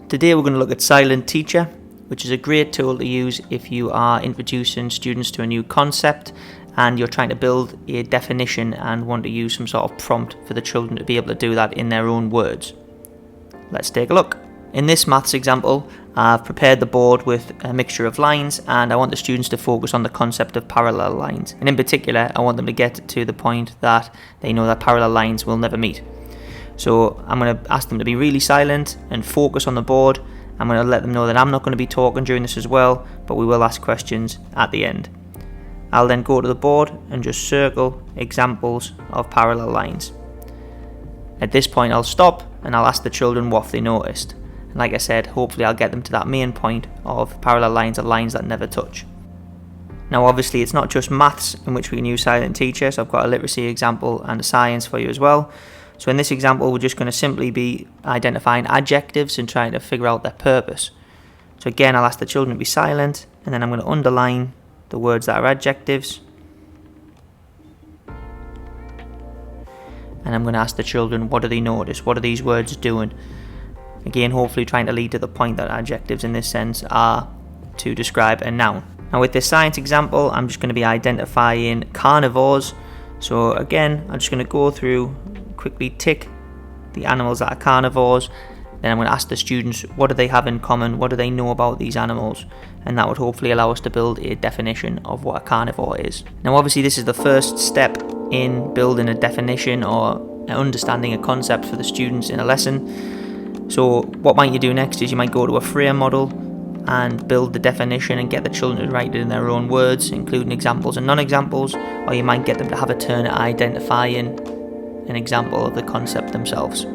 Today we're going to look at Silent Teacher, which is a great tool to use if you are introducing students to a new concept and you're trying to build a definition and want to use some sort of prompt for the children to be able to do that in their own words. Let's take a look. In this maths example, I've prepared the board with a mixture of lines and I want the students to focus on the concept of parallel lines. And in particular, I want them to get to the point that they know that parallel lines will never meet. So I'm going to ask them to be really silent and focus on the board. I'm going to let them know that I'm not going to be talking during this as well, but we will ask questions at the end. I'll then go to the board and just circle examples of parallel lines. At this point I'll stop and I'll ask the children what they noticed. And like I said, hopefully I'll get them to that main point of parallel lines are lines that never touch. Now obviously it's not just maths in which we can use Silent Teacher, so I've got a literacy example and a science for you as well. So in this example we're just going to simply be identifying adjectives and trying to figure out their purpose. So again, I'll ask the children to be silent and then I'm going to underline the words that are adjectives. And I'm going to ask the children, what do they notice? What are these words doing? Again, hopefully trying to lead to the point that adjectives in this sense are to describe a noun. Now with this science example, I'm just going to be identifying carnivores. So again, I'm just going to go through, quickly tick the animals that are carnivores. Then I'm going to ask the students, what do they have in common? What do they know about these animals? And that would hopefully allow us to build a definition of what a carnivore is. Now obviously this is the first step in building a definition or understanding a concept for the students in a lesson. So what might you do next is you might go to a frame model and build the definition and get the children to write it in their own words, including examples and non-examples, or you might get them to have a turn at identifying an example of the concept themselves.